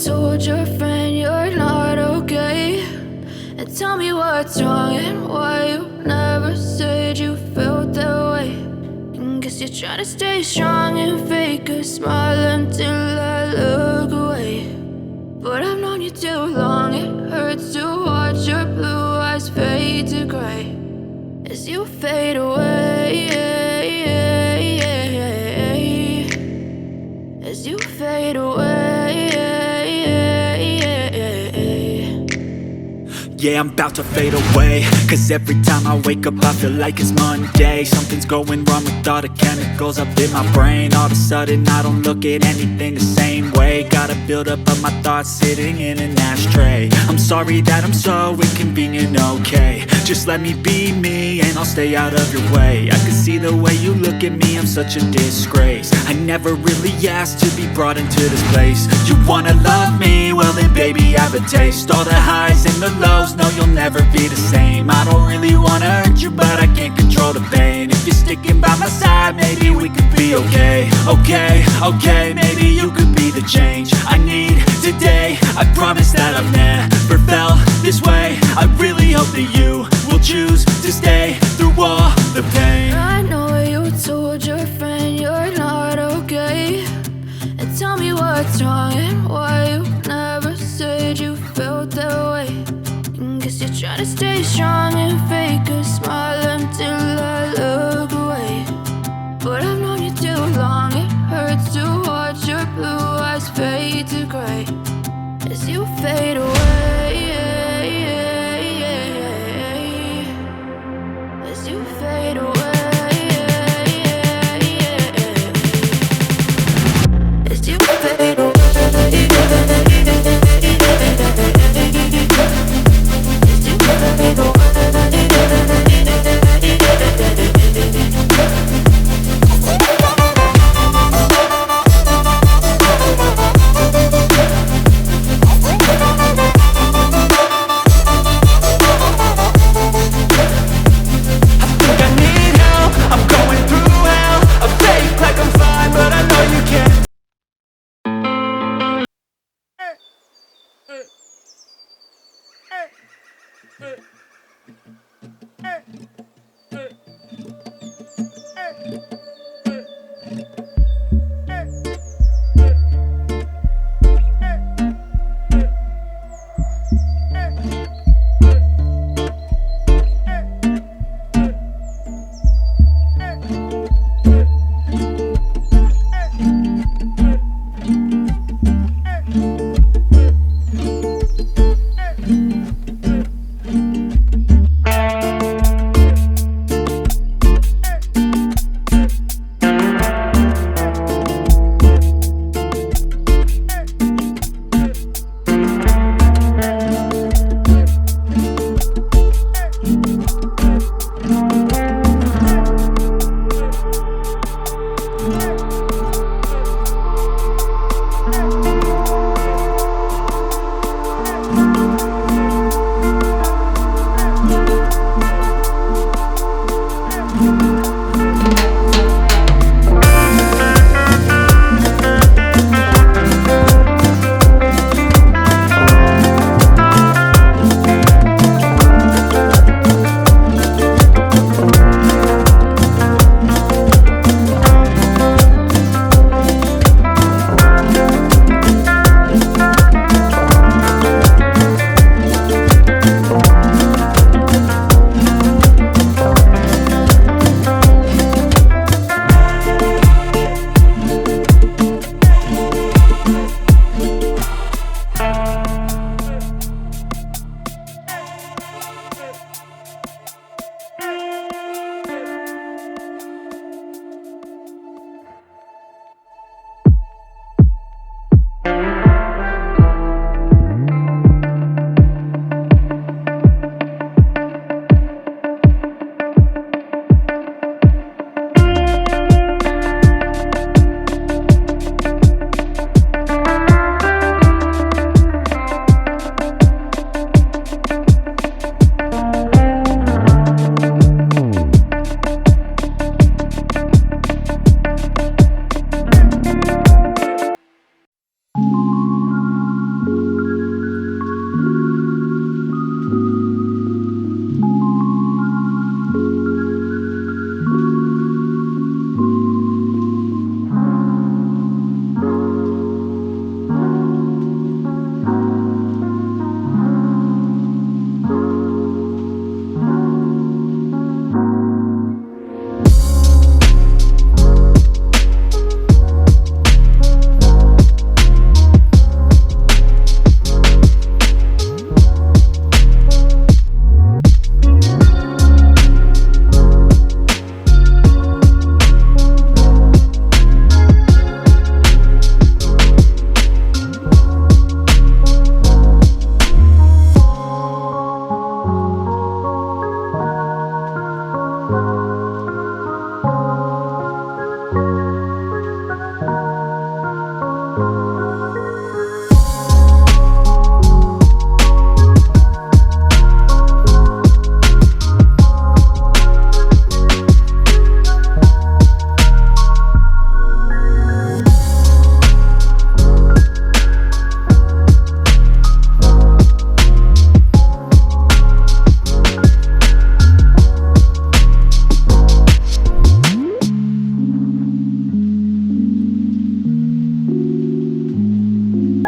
told your friend you're not okay, and tell me what's wrong and why you never said you felt that way. And guess you're trying to stay strong and fake a smile until I look away. But I've known you too long, it hurts to watch your blue eyes fade to gray as you fade away, as you fade away. Yeah, I'm about to fade away, cause every time I wake up I feel like it's Monday. Something's going wrong with all the chemicals up in my brain. All of a sudden I don't look at anything the same way. Gotta build up of my thoughts sitting in an ashtray. I'm sorry that I'm so inconvenient, okay. Just let me be me and I'll stay out of your way. I can see the way you look at me, I'm such a disgrace. I never really asked to be brought into this place. You wanna love me? Well then baby I have a taste. All the highs and the lows, no you'll never be the same. I don't really wanna hurt you but I can't control the pain. If you're sticking by my side maybe we could be okay. Okay, maybe you could be the change I need today. I promise that I've never felt this way. I really hope that you will choose to stay through all the pain. I know you told your friend you're not okay, and tell me what's wrong and why you never said you felt that way. And guess you're trying to stay strong and fake a smile until I look away. But I've known you too long, it hurts to watch your blue eyes fade to gray as you fade away.